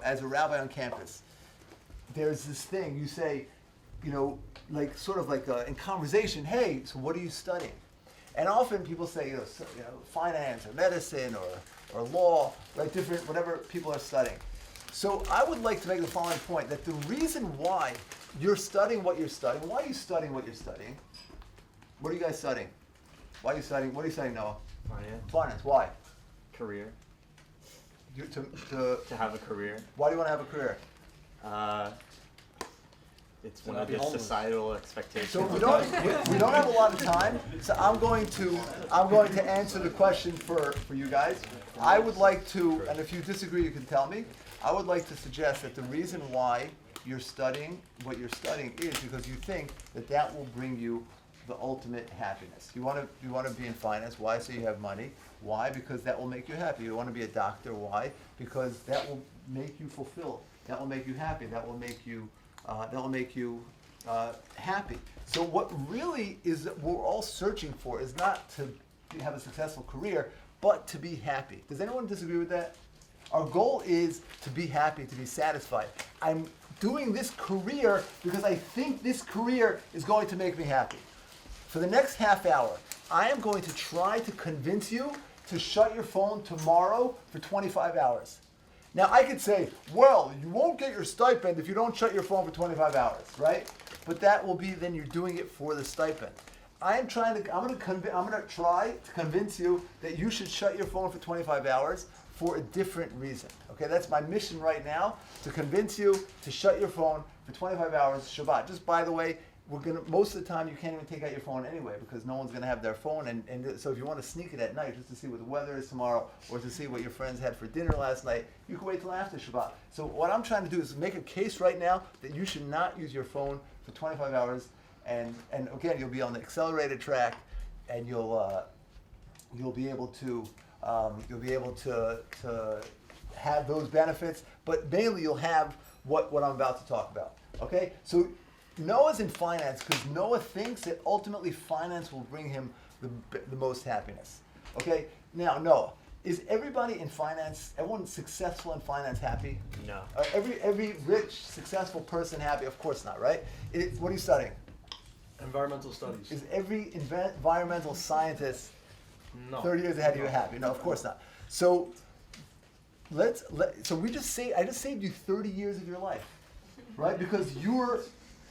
as a rabbi on campus, there's this thing you say, like sort of like in conversation, hey, so what are you studying? And often people say, finance or medicine or law, right? Different, whatever people are studying. So I would like to make the following point, that the reason why you're studying what you're studying, why are you studying what you're studying? What are you guys studying? Why are you studying, what are you studying, Noah? Finance, why? Career. To have a career. Why do you want to have a career? It's one of the societal expectations. So we don't have a lot of time. So I'm going to answer the question for you guys. I would like to, and if you disagree, you can tell me. I would like to suggest that the reason why you're studying what you're studying is because you think that will bring you the ultimate happiness. You want to be in finance. Why? So you have money. Why? Because that will make you happy. You want to be a doctor. Why? Because that will make you fulfilled. That will make you happy. That will make you happy. So what really is that we're all searching for is not to have a successful career, but to be happy. Does anyone disagree with that? Our goal is to be happy, to be satisfied. I'm doing this career because I think this career is going to make me happy. For the next half hour, I am going to try to convince you to shut your phone tomorrow for 25 hours. Now, I could say, well, you won't get your stipend if you don't shut your phone for 25 hours, right? But that will be, then you're doing it for the stipend. I'm going to try to convince you that you should shut your phone for 25 hours for a different reason. Okay, that's my mission right now, to convince you to shut your phone for 25 hours Shabbat. Just by the way, most of the time you can't even take out your phone anyway because no one's going to have their phone. And so if you want to sneak it at night just to see what the weather is tomorrow or to see what your friends had for dinner last night, you can wait till after Shabbat. So what I'm trying to do is make a case right now that you should not use your phone for 25 hours. And again, you'll be on the accelerated track, and you'll be able to have those benefits. But mainly, you'll have what I'm about to talk about. Okay, so Noah's in finance because Noah thinks that ultimately finance will bring him the most happiness. Okay, now Noah, is everybody in finance, everyone successful in finance happy? No. Every rich, successful person happy? Of course not, right? What are you studying? Environmental studies. Is every environmental scientist 30 years ahead of you happy? No, of course not. So I just saved you 30 years of your life, right? Because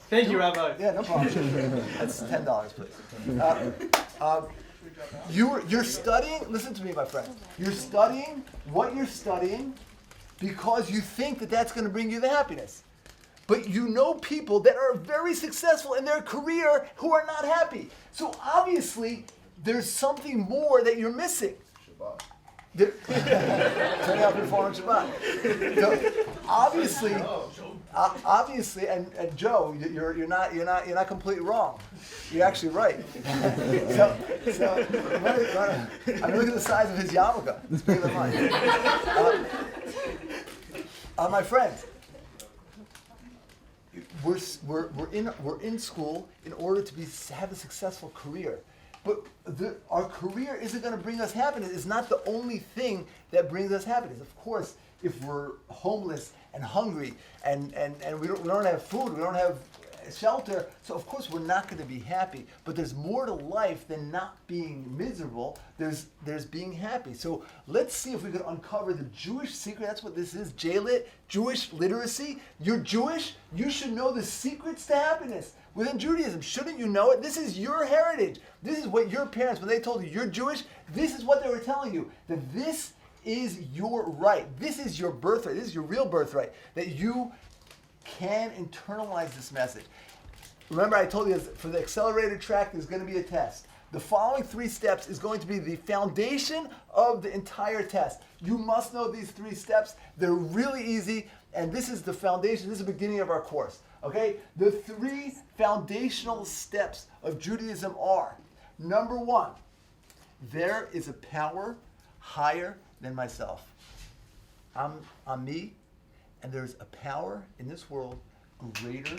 Thank you, Rabbi. Yeah, no problem. That's $10, please. You're studying. Listen to me, my friend. You're studying what you're studying because you think that that's going to bring you the happiness. But you know people that are very successful in their career who are not happy. So obviously, there's something more that you're missing. Shabbat. Turning off your phone on Shabbat. So obviously, and Joe, you're not completely wrong. You're actually right. so I mean, look at the size of his yarmulke. It's bigger than mine. My friends, we're in school in order to have a successful career. But our career isn't going to bring us happiness. It's not the only thing that brings us happiness. Of course, if we're homeless and hungry and we don't have food, we don't have shelter, so of course we're not going to be happy. But there's more to life than not being miserable. There's being happy. So let's see if we can uncover the Jewish secret. That's what this is, J-Lit, Jewish literacy. You're Jewish, you should know the secrets to happiness. Within Judaism, shouldn't you know it? This is your heritage. This is what your parents, when they told you you're Jewish, this is what they were telling you. That this is your right. This is your birthright. This is your real birthright. That you can internalize this message. Remember, I told you for the accelerated track, there's going to be a test. The following 3 steps is going to be the foundation of the entire test. You must know these 3 steps. They're really easy, and this is the foundation. This is the beginning of our course. Okay? The 3 foundational steps of Judaism are, number 1, there is a power higher than myself. I'm me, and there's a power in this world greater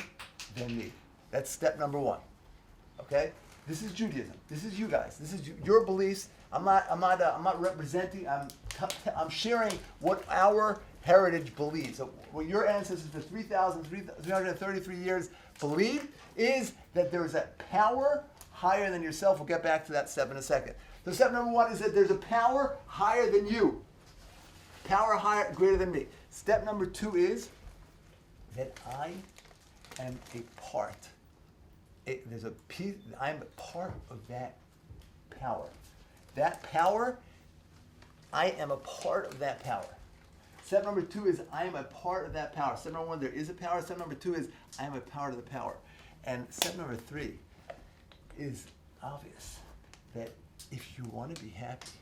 than me. That's step number 1. Okay? This is Judaism. This is you guys. This is your beliefs. I'm not representing. I'm sharing what our heritage believes, so what your ancestors for 3,333 years believed, is that there is a power higher than yourself. We'll get back to that step in a second. So step number one is that there's a power higher than you. Power higher, greater than me. Step number two is that I am a part. There's a piece, I'm a part of that power. That power, I am a part of that power. Step number two is I am a part of that power. Step number one, there is a power. Step number two is I am a part of the power. And step number three is obvious, that if you want to be happy,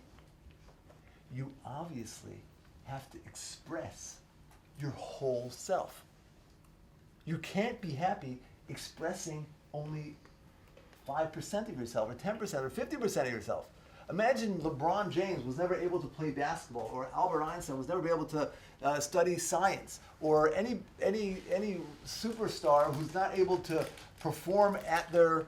you obviously have to express your whole self. You can't be happy expressing only 5% of yourself, or 10%, or 50% of yourself. Imagine LeBron James was never able to play basketball, or Albert Einstein was never able to study science, or any superstar who's not able to perform at their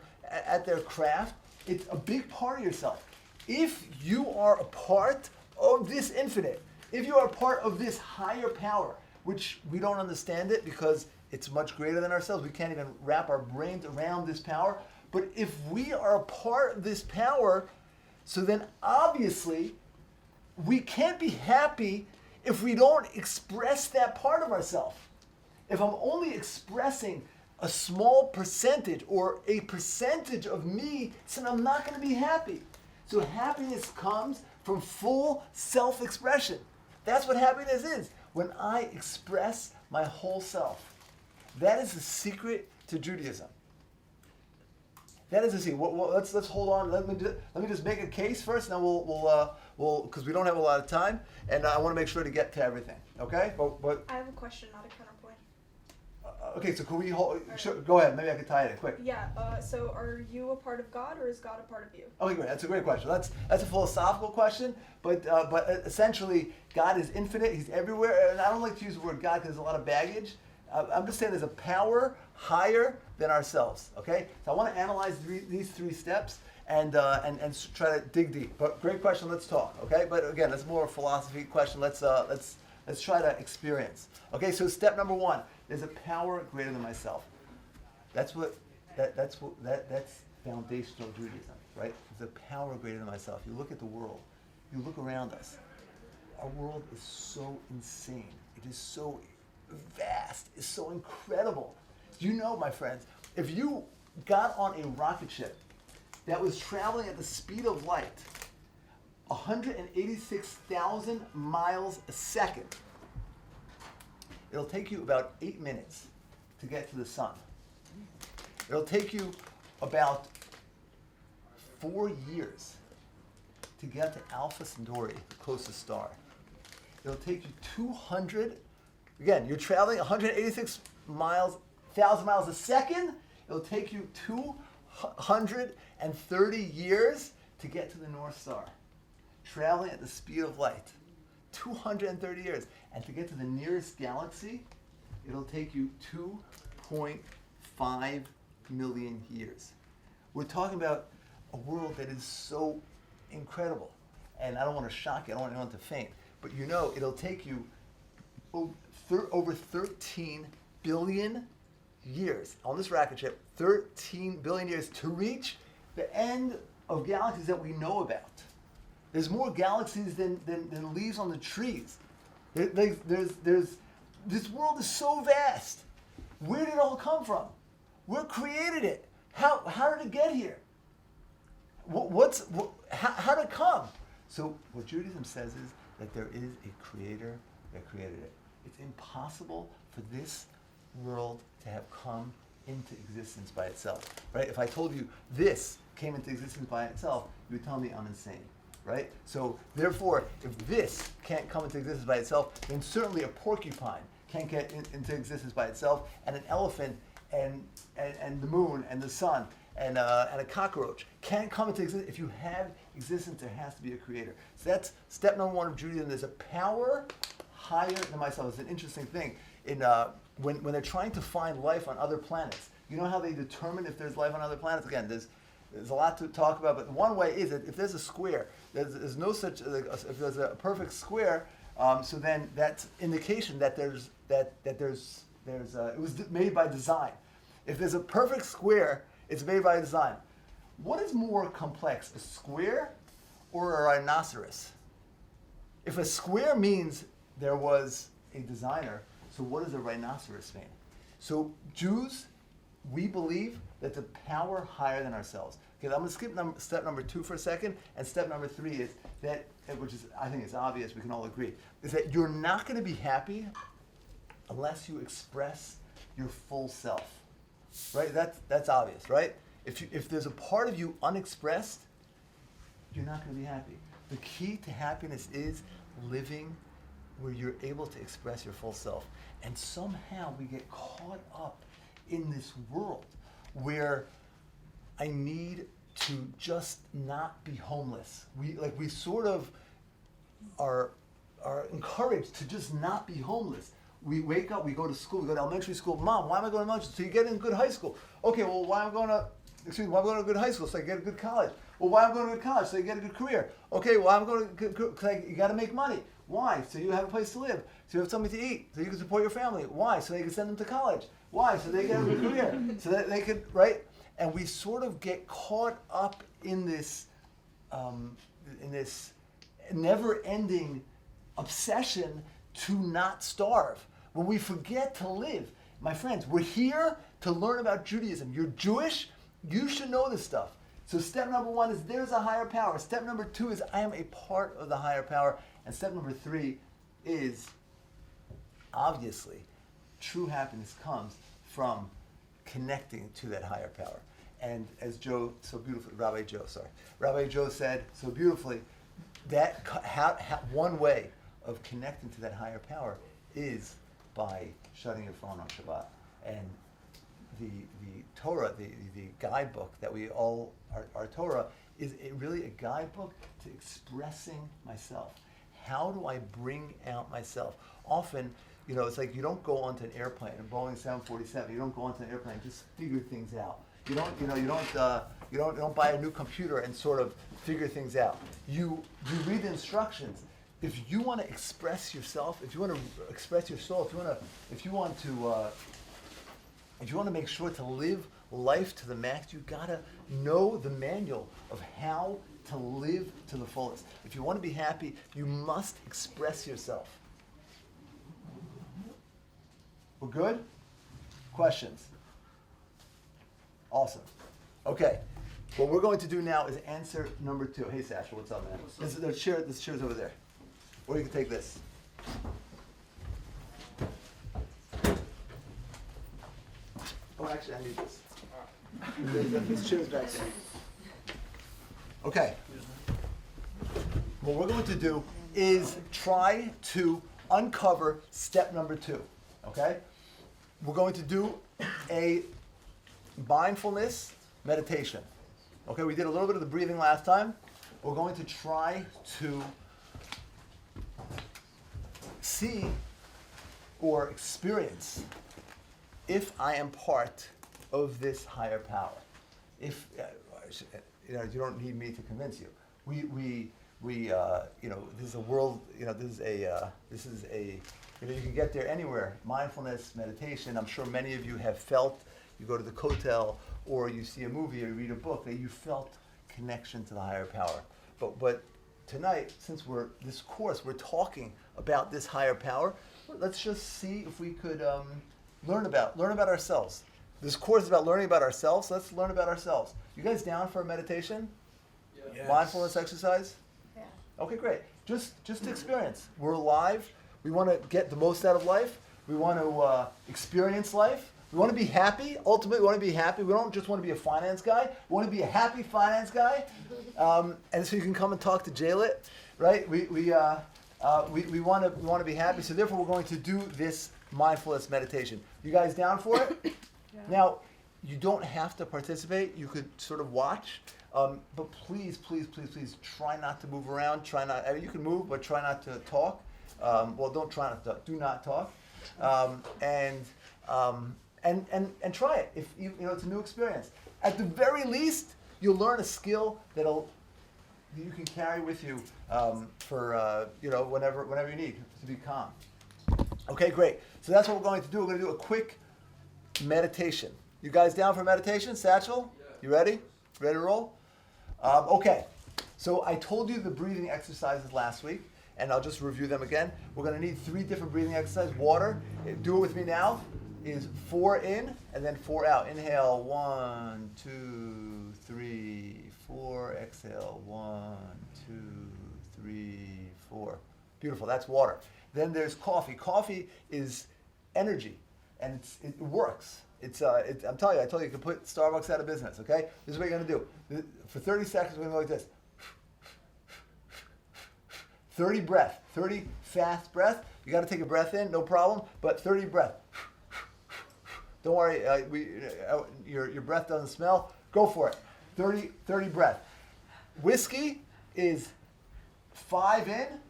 craft. It's a big part of yourself. If you are a part of this infinite, if you are a part of this higher power, which we don't understand it because it's much greater than ourselves, we can't even wrap our brains around this power, but if we are a part of this power, so then obviously we can't be happy if we don't express that part of ourselves. If I'm only expressing a small percentage or a percentage of me, then I'm not going to be happy. So happiness comes from full self-expression. That's what happiness is. When I express my whole self. That is the secret to Judaism. That is the secret. Well, let's hold on. Let me just make a case first, and then we'll because we don't have a lot of time, and I want to make sure to get to everything. Okay? But I have a question, not a counterpoint. Okay, so can we hold? Sure, go ahead. Maybe I can tie it in quick. Yeah. So are you a part of God, or is God a part of you? Okay, great. That's a great question. That's a philosophical question, but essentially, God is infinite. He's everywhere, and I don't like to use the word God because there's a lot of baggage. I'm just saying there's a power higher than ourselves. Okay, so I want to analyze these three steps and try to dig deep. But great question. Let's talk. Okay, but again, that's more a philosophy question. Let's try to experience. Okay, so step number one. There's a power greater than myself. That's foundational Judaism, right? There's a power greater than myself. You look at the world. You look around us. Our world is so insane. It is so vast. It's so incredible. Do you know, my friends, if you got on a rocket ship that was traveling at the speed of light, 186,000 miles a second, it'll take you about 8 minutes to get to the sun. It'll take you about 4 years to get to Alpha Centauri, the closest star. It'll take you 200, again, you're traveling 186,000 miles a second. It'll take you 230 years to get to the North Star. Traveling at the speed of light. 230 years. And to get to the nearest galaxy, it'll take you 2.5 million years. We're talking about a world that is so incredible. And I don't want to shock you, I don't want anyone to faint, but you know it'll take you over 13 billion years on this rocket ship, 13 billion years to reach the end of galaxies that we know about. There's more galaxies than leaves on the trees. This world is so vast. Where did it all come from? What created it? How did it get here? How did it come? So what Judaism says is that there is a creator that created it. It's impossible for this world to have come into existence by itself, right? If I told you this came into existence by itself, you would tell me I'm insane. Right? So therefore, if this can't come into existence by itself, then certainly a porcupine can't get into existence by itself, and an elephant and the moon and the sun and a cockroach can't come into existence. If you have existence, there has to be a creator. So that's step number one of Judaism. There's a power higher than myself. It's an interesting thing. When they're trying to find life on other planets, you know how they determine if there's life on other planets? Again, there's a lot to talk about, but one way is that if there's a square, there's no such, if there's a perfect square, So then that's indication that it was made by design. If there's a perfect square, it's made by design. What is more complex, a square or a rhinoceros? If a square means there was a designer, so what does a rhinoceros mean? So Jews, we believe that the power higher than ourselves. Okay, I'm going to skip step number 2 for a second, and step number 3 is that, which is, I think it's obvious, we can all agree, is that you're not going to be happy unless you express your full self. Right? That's obvious, right? If there's a part of you unexpressed, you're not going to be happy. The key to happiness is living where you're able to express your full self. And somehow we get caught up in this world where I need to just not be homeless. We sort of are encouraged to just not be homeless. We wake up, we go to school, we go to elementary school. Mom, why am I going to elementary school? So you get in good high school. Okay, well, why am I going to a good high school? So I get a good college. Well, why am I going to a good college? So you get a good career. Okay, well, I'm going to because you got to make money. Why? So you have a place to live. So you have something to eat. So you can support your family. Why? So they can send them to college. Why? So they get a good career. So that they could, right? And we sort of get caught up in this never-ending obsession to not starve. When we forget to live, my friends, we're here to learn about Judaism. You're Jewish, you should know this stuff. So step number 1 is there's a higher power. Step number 2 is I am a part of the higher power. And step number 3 is, obviously, true happiness comes from connecting to that higher power. And as Rabbi Joe said so beautifully, that one way of connecting to that higher power is by shutting your phone on Shabbat. And the Torah, the guidebook that we all, our Torah, is really a guidebook to expressing myself. How do I bring out myself? Often, it's like you don't go onto an airplane, a Boeing 747. You don't go onto an airplane and just figure things out. You don't buy a new computer and sort of figure things out. You read the instructions. If you want to express yourself, if you want to express your soul, if you want to make sure to live life to the max, you gotta know the manual of how to live to the fullest. If you want to be happy, you must express yourself. We're good? Questions? Awesome. Okay. What we're going to do now is answer number 2. Hey, Sasha, what's up, man? This chair's over there. Or you can take this. Oh, actually, I need this. This chair's back there. Okay. What we're going to do is try to uncover step number 2. Okay? We're going to do a mindfulness meditation. Okay, we did a little bit of the breathing last time. We're going to try to see or experience if I am part of this higher power. If you don't need me to convince you. We this is a world. This is a you can get there anywhere. Mindfulness meditation. I'm sure many of you have felt. You go to the kotel, or you see a movie, or you read a book, that you felt connection to the higher power. But tonight, since we're talking about this higher power. Let's just see if we could learn about ourselves. This course is about learning about ourselves. So let's learn about ourselves. You guys down for a meditation? Yeah. Yes. Mindfulness exercise? Yeah. Okay, great. Just experience. We're alive. We want to get the most out of life. We want to experience life. We want to be happy. Ultimately, we want to be happy. We don't just want to be a finance guy. We want to be a happy finance guy. And so you can come and talk to Jaylit, right? We want to be happy. So therefore, we're going to do this mindfulness meditation. You guys down for it? Yeah. Now, you don't have to participate. You could sort of watch. But please, try not to move around. You can move, but try not to talk. Don't try not to talk. Do not talk. And try it. If it's a new experience. At the very least, you'll learn a skill that'll that you can carry with you for whenever you need to be calm. Okay, great. So that's what we're going to do. We're going to do a quick meditation. You guys down for meditation? Satchel? Yeah. You ready? Ready to roll? Okay. So I told you the breathing exercises last week, and I'll just review them again. We're going to need 3 different breathing exercises. Water, do it with me now, is 4 in and then 4 out. Inhale, 1, 2, 3, 4. Exhale, 1, 2, 3, 4. Beautiful, that's water. Then there's coffee. Coffee is energy, and it works. I'm telling you, I told you, you can put Starbucks out of business, okay? This is what you're going to do. For 30 seconds, we're going to go like this. 30 breath, 30 fast breath. You got to take a breath in, no problem, but 30 breath. Don't worry, your breath doesn't smell. Go for it. 30 breath. Whiskey is 5 in,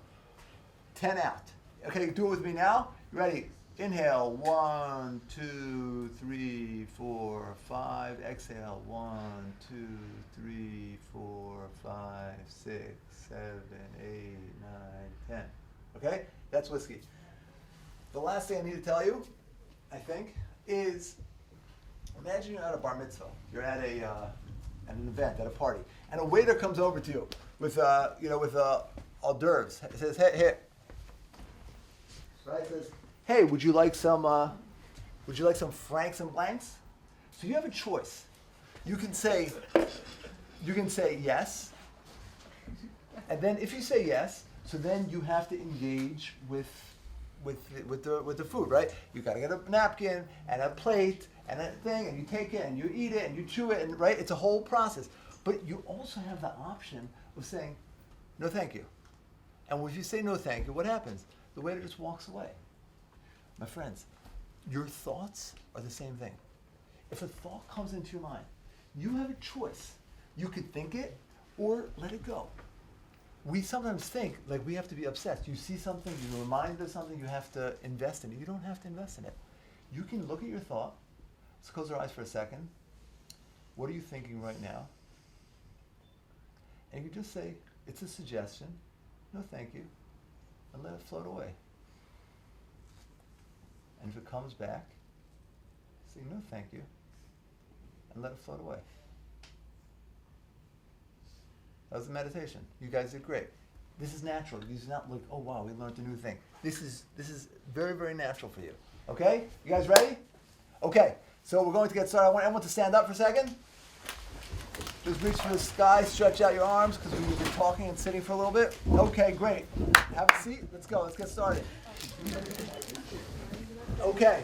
10 out. Okay, do it with me now. You ready? Inhale, 1, 2, 3, 4, 5. Exhale, 1, 2, 3, 4, 5, 6, 7, 8, 9, 10. Okay? That's whiskey. The last thing I need to tell you, I think, is imagine you're at a bar mitzvah. You're at an event, at a party, and a waiter comes over to you with hors d'oeuvres. It says, hey. Right? It says, hey, would you like some franks and blanks? So you have a choice. You can say yes, and then if you say yes, so then you have to engage with the food, right? You got to get a napkin and a plate and a thing, and you take it and you eat it and you chew it, and right, it's a whole process. But you also have the option of saying no, thank you. And if you say no, thank you, what happens? The waiter just walks away. My friends, your thoughts are the same thing. If a thought comes into your mind, you have a choice. You could think it or let it go. We sometimes think like we have to be obsessed. You see something, you're reminded of something, you have to invest in it. You don't have to invest in it. You can look at your thought. Let's close our eyes for a second. What are you thinking right now? And you just say, it's a suggestion. No, thank you. And let it float away. And if it comes back, say no thank you, and let it float away. That was the meditation. You guys did great. This is natural. This is not like, oh wow, we learned a new thing. This is very, very natural for you. Okay? You guys ready? Okay, so we're going to get started. I want everyone to stand up for a second. Just reach for the sky, stretch out your arms, because we've been talking and sitting for a little bit. Okay, great. Have a seat. Let's go. Let's get started. Okay.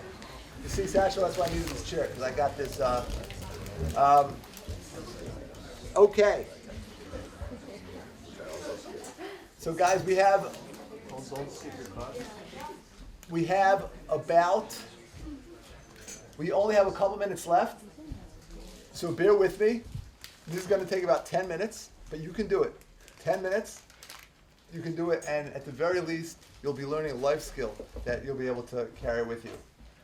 You see, Satchel, that's why I'm using this chair, because I got this. Okay. So, guys, we have we only have a couple minutes left, so bear with me. This is going to take about 10 minutes, but you can do it. 10 minutes, you can do it, and at the very least, you'll be learning a life skill that you'll be able to carry with you.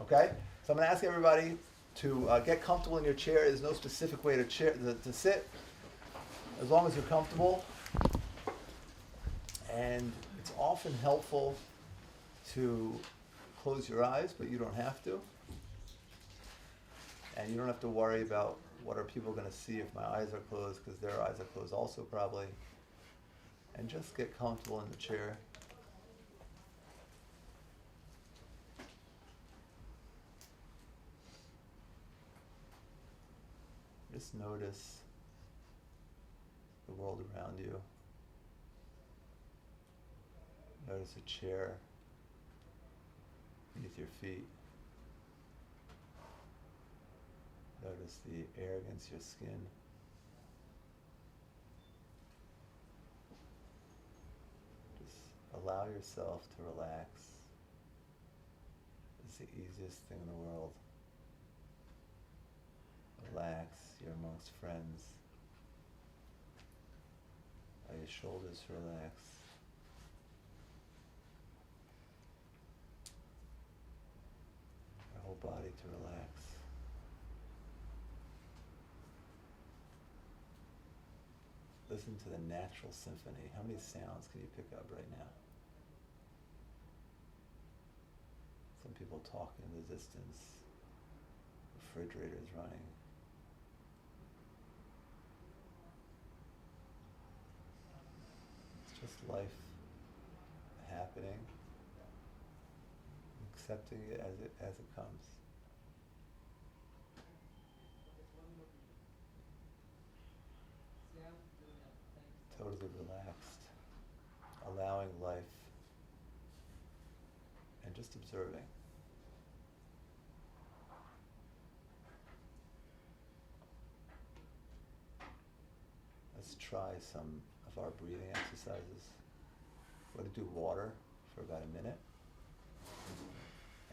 Okay? So I'm going to ask everybody to get comfortable in your chair. There's no specific way to sit, as long as you're comfortable. And it's often helpful to close your eyes, but you don't have to. And you don't have to worry about what are people going to see if my eyes are closed, because their eyes are closed also probably. And just get comfortable in the chair. Just notice the world around you. Notice a chair beneath your feet. Notice the air against your skin. Just allow yourself to relax. It's the easiest thing in the world. Relax, you're amongst friends. Allow your shoulders to relax. Your whole body to relax. Listen to the natural symphony. How many sounds can you pick up right now? Some people talking in the distance. Refrigerators running. It's just life happening, accepting it as it comes. Totally relaxed, allowing life and just observing. Let's try some of our breathing exercises. We're going to do water for about a minute,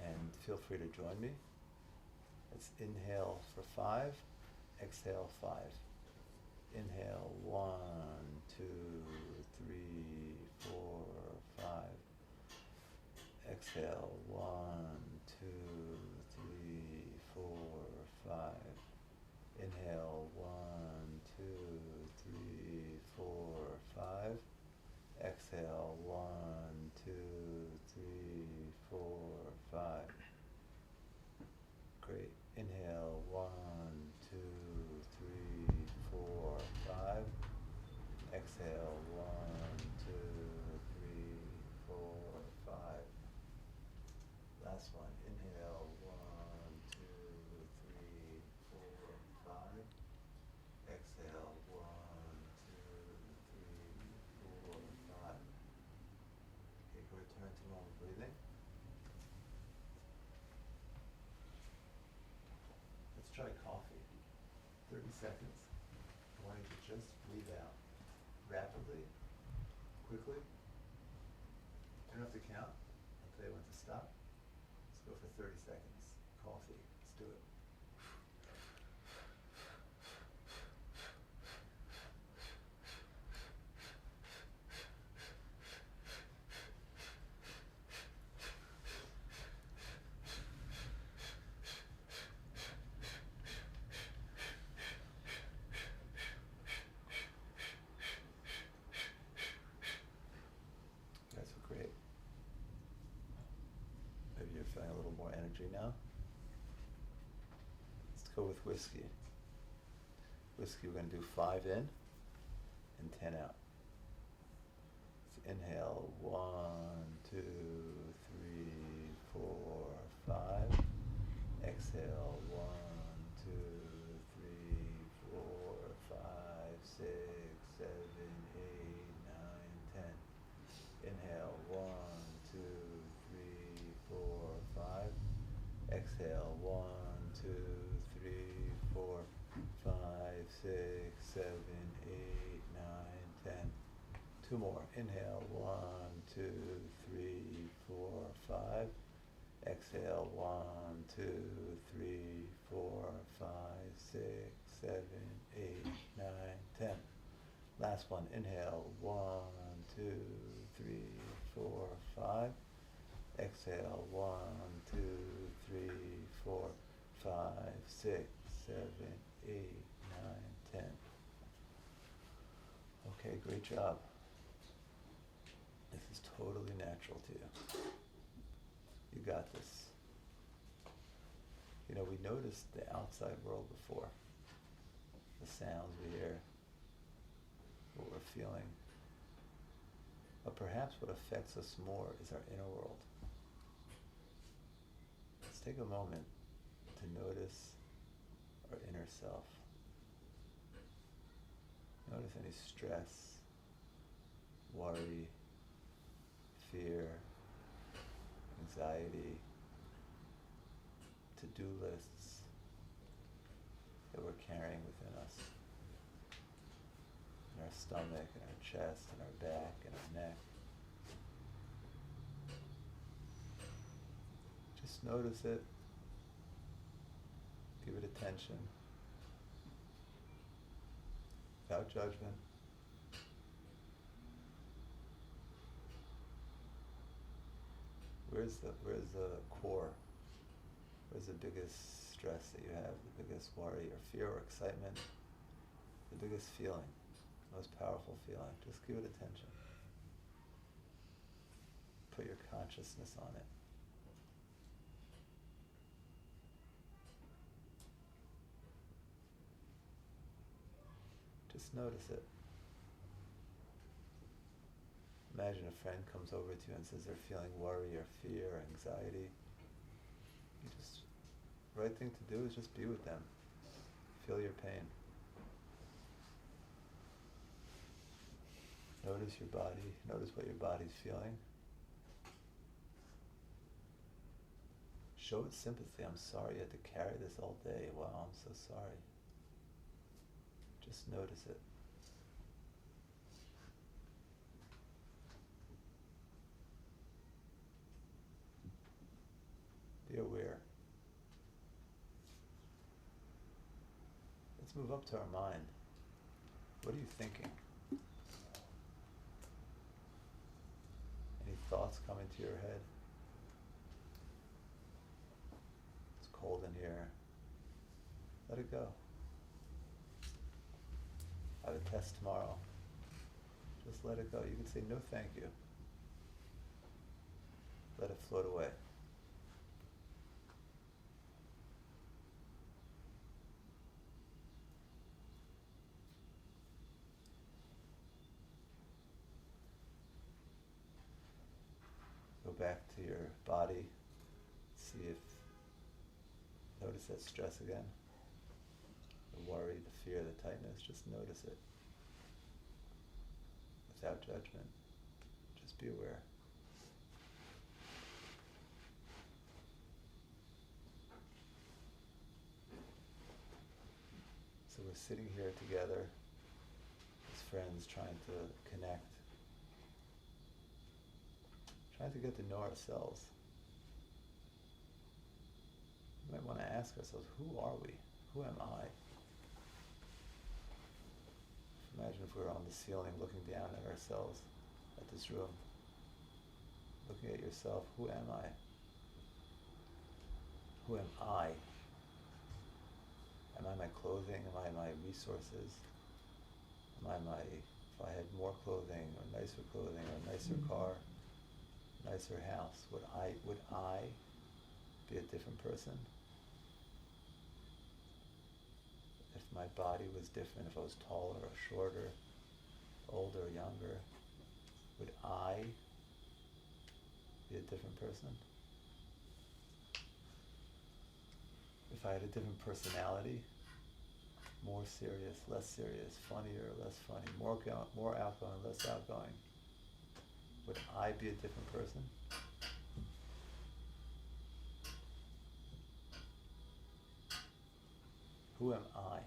and feel free to join me. Let's inhale for 5, exhale 5. Inhale 1, 2, 3, 4, 5. Exhale 1, 2, 3, 4, 5. Inhale 1, 2, 3, 4, 5. Exhale 1, 2, 3, 4, 5. Great. Inhale 1, 2, 3, 4, 5. Exhale 1, 2, 3, 4, 5. Last one. Inhale 1, 2, 3, 4, 5. Exhale 1, 2, 3, 4, 5. Okay, go return to normal breathing. Let's try coffee. 30 seconds. I want you to just breathe out rapidly, quickly. You don't have to count. I'll tell you when to stop. Let's go for 30 seconds. Coffee. Let's do it. That's great. Maybe you're feeling a little more energy now. Let's go with whiskey. Whiskey, we're going to do 5 in and 10 out. Let's inhale 1, 2, 3, 4, 5. Exhale 1, 2, 3, 4, 5, 6, 7, 8, 9, 10. Inhale 1, 2, 3, 4, 5. Exhale 1, 2, 3, 4, 5, 6, 7, 8, 9, 10. 2 more. Inhale 1, 2, 3, 4, 5. Exhale 1, 2, 3, 4, 5, 6, 7, 8, 9, 10. Last one. Inhale 1, 2, 3, 4, 5. Exhale 1, 2, 3, 4, 5, 6, 7, 8, 9, 10. Okay, great job. This is totally natural to you. You got this. You know, we noticed the outside world before. The sounds we hear, what we're feeling. But perhaps what affects us more is our inner world. Let's take a moment to notice our inner self. Notice any stress, worry, fear, anxiety, to-do lists that we're carrying within us. In our stomach, in our chest, in our back, in our neck. Just notice it. Give it attention. Without judgment. Where's the core? Where's the biggest stress that you have, the biggest worry or fear or excitement, the biggest feeling? most powerful feeling. Just give it attention. Put your consciousness on it. Just notice it. Imagine a friend comes over to you and says they're feeling worry or fear or anxiety. You just, the right thing to do is just be with them. Feel your pain. Notice your body. Notice what your body's feeling. Show it sympathy. I'm sorry you had to carry this all day. Wow, I'm so sorry. Just notice it. Be aware. Let's move up to our mind. What are you thinking? Any thoughts come into your head? It's cold in here. Let it go. I have a test tomorrow. Just let it go. You can say no thank you. Let it float away. Go back to your body. See if, notice that stress again. The worry, the fear, the tightness, just notice it. Without judgment. Just be aware. So we're sitting here together as friends trying to connect. Trying to get to know ourselves. We might want to ask ourselves, who are we? Who am I? Imagine if we were on the ceiling looking down at ourselves, at this room. Looking at yourself, who am I? Who am I? Am I my clothing? Am I my resources? Am I my, if I had more clothing or nicer car, nicer house, would I be a different person? If my body was different, if I was taller or shorter, older or younger, would I be a different person? If I had a different personality, more serious, less serious, funnier, less funny, more outgoing, less outgoing, would I be a different person? Who am I?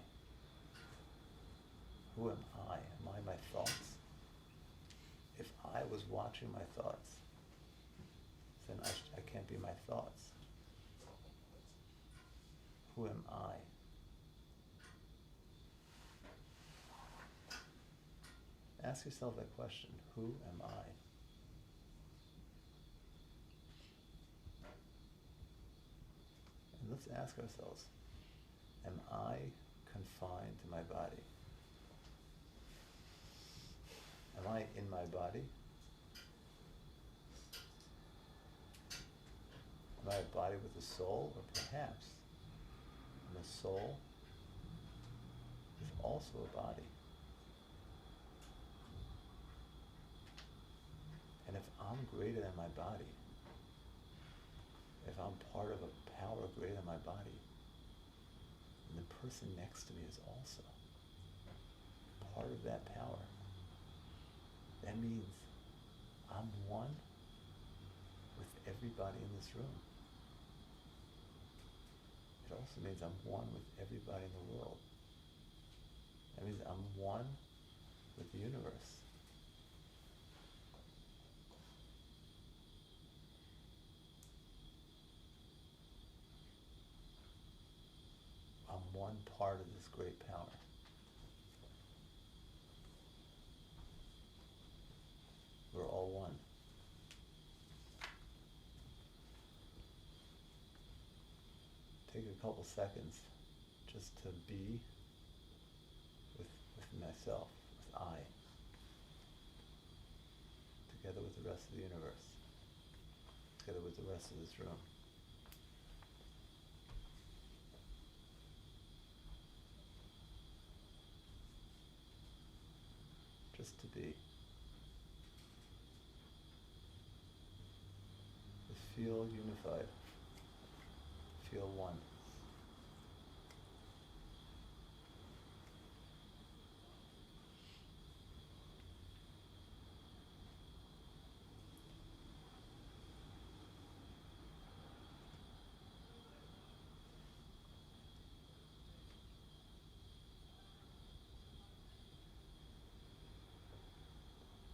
Who am I? Am I my thoughts? If I was watching my thoughts, then I can't be my thoughts. Who am I? Ask yourself that question. Who am I? And let's ask ourselves, am I confined to my body? Am I in my body? Am I a body with a soul? Or perhaps the soul is also a body. And if I'm greater than my body, if I'm part of a power greater than my body, then the person next to me is also part of that power. That means I'm one with everybody in this room. It also means I'm one with everybody in the world. That means I'm one with the universe. I'm one part of this great power. We're all one. Take a couple seconds just to be with myself, with I, together with the rest of the universe, together with the rest of this room. Just to be. To feel unified. Feel one.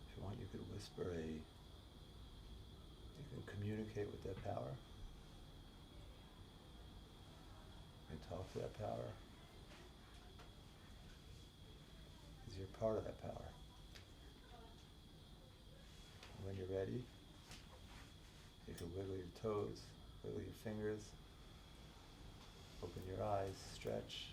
If you want, you could whisper you can communicate with that power. You can talk to that power. Because you're part of that power. And when you're ready, you can wiggle your toes, wiggle your fingers, open your eyes, stretch.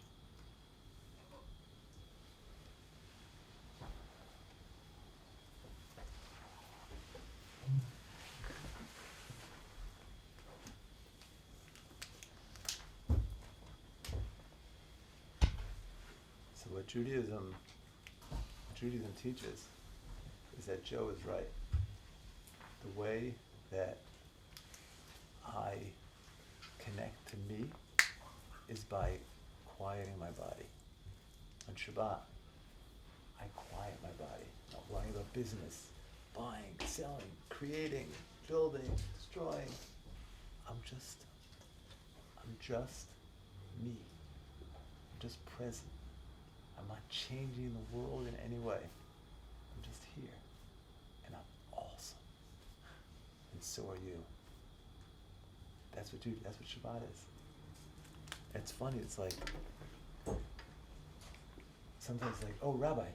So what Judaism teaches is that Joe is right. The way that I connect to me is by quieting my body. On Shabbat, I quiet my body. I'm not worrying about business, buying, selling, creating, building, destroying. I'm just me. I'm just present. I'm not changing the world in any way. I'm just here. And I'm awesome. And so are you. That's what Shabbat is. It's funny, it's like, sometimes like, oh, Rabbi,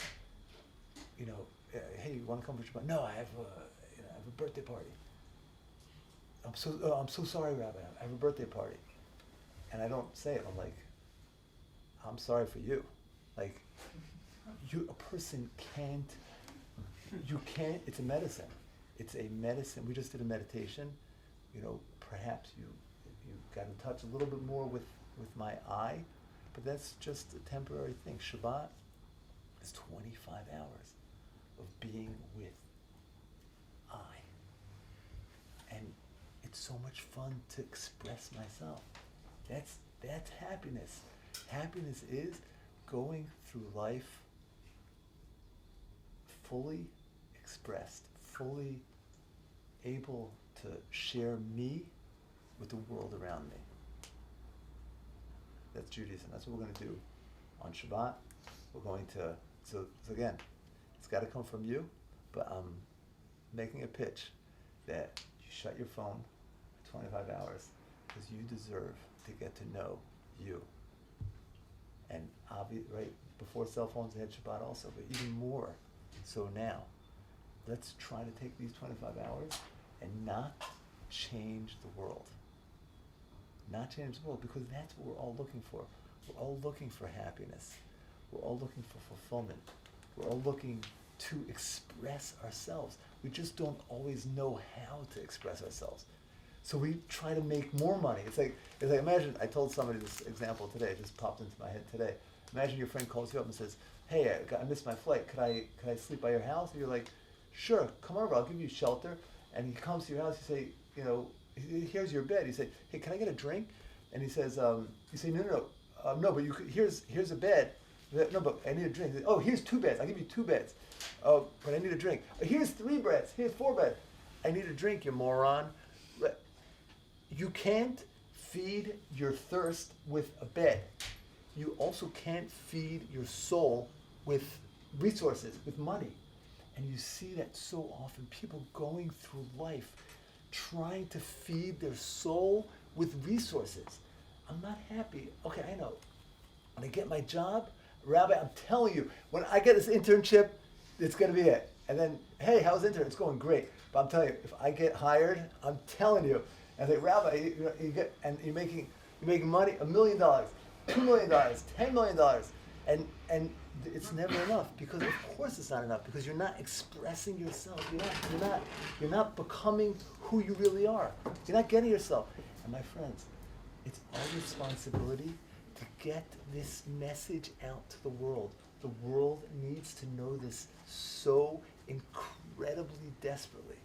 hey, you want to come for Shabbat? No, I have a birthday party. I'm so sorry, Rabbi, I have a birthday party. And I don't say it, I'm like, I'm sorry for you. Like, a person can't, it's a medicine. It's a medicine. We just did a meditation. Perhaps you got in touch a little bit more with my I, but that's just a temporary thing. Shabbat is 25 hours of being with I. And it's so much fun to express myself. That's happiness. Happiness is going through life fully expressed, fully able to share me with the world around me. That's Judaism. That's what we're going to do on Shabbat. We're going to, so again, it's got to come from you, but I'm making a pitch that you shut your phone for 25 hours because you deserve to get to know you. And right before cell phones, they had Shabbat also, but even more so now. Let's try to take these 25 hours and not change the world. Not change the world, because that's what we're all looking for. We're all looking for happiness. We're all looking for fulfillment. We're all looking to express ourselves. We just don't always know how to express ourselves. So we try to make more money. It's like imagine, I told somebody this example today, it just popped into my head today. Imagine your friend calls you up and says, hey, I missed my flight. Could I sleep by your house? And you're like, sure, come over, I'll give you shelter. And he comes to your house, you say, here's your bed. You say, hey, can I get a drink? And he says, you say, no, but here's a bed. No, but I need a drink. He says, oh, here's 2 beds. I'll give you 2 beds. Oh, but I need a drink. Here's 3 beds. Here's 4 beds. I need a drink, you moron. You can't feed your thirst with a bed. You also can't feed your soul with resources, with money. And you see that so often, people going through life trying to feed their soul with resources. I'm not happy. Okay, I know. When I get my job, Rabbi, I'm telling you, when I get this internship, it's going to be it. And then, hey, how's intern? It's going great. But I'm telling you, if I get hired, I'm telling you, and I say, Rabbi, you're making money, $1 million, $2 million, $10 million, and it's never enough, because of course it's not enough, because you're not expressing yourself. You're not becoming who you really are. You're not getting yourself. And my friends, it's our responsibility to get this message out to the world. The world needs to know this so incredibly desperately,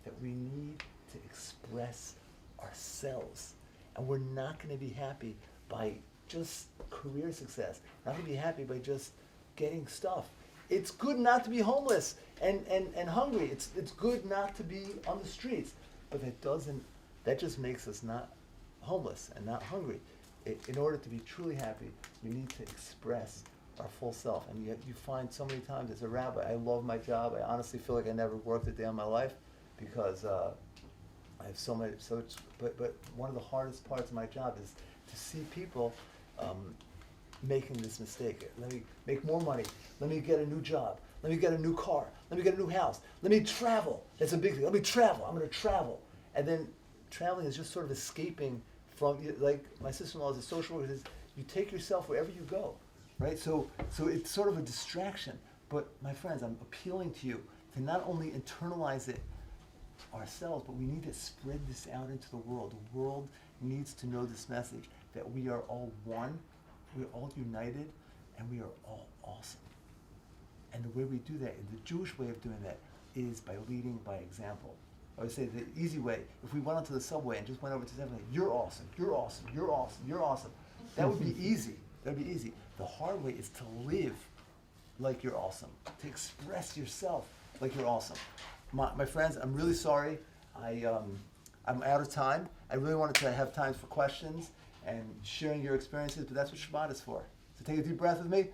that we need to express ourselves. And we're not going to be happy by just career success. We're not going to be happy by just getting stuff. It's good not to be homeless and hungry. It's good not to be on the streets. But that just makes us not homeless and not hungry. In order to be truly happy, we need to express our full self. And yet you find so many times as a rabbi, I love my job. I honestly feel like I never worked a day in my life, because I have so much, but one of the hardest parts of my job is to see people making this mistake. Let me make more money. Let me get a new job. Let me get a new car. Let me get a new house. Let me travel. That's a big thing. Let me travel. I'm going to travel. And then traveling is just sort of escaping from, like my sister-in-law is a social worker, you take yourself wherever you go, right? So it's sort of a distraction. But my friends, I'm appealing to you to not only internalize it ourselves, but we need to spread this out into the world. The world needs to know this message, that we are all one, we're all united, and we are all awesome. And the way we do that, the Jewish way of doing that, is by leading by example. I would say the easy way, if we went onto the subway and just went over to someone, you're awesome, you're awesome, you're awesome, you're awesome. That would be easy. That would be easy. The hard way is to live like you're awesome, to express yourself like you're awesome. My friends, I'm really sorry. I'm out of time. I really wanted to have time for questions and sharing your experiences, but that's what Shabbat is for. So take a deep breath with me.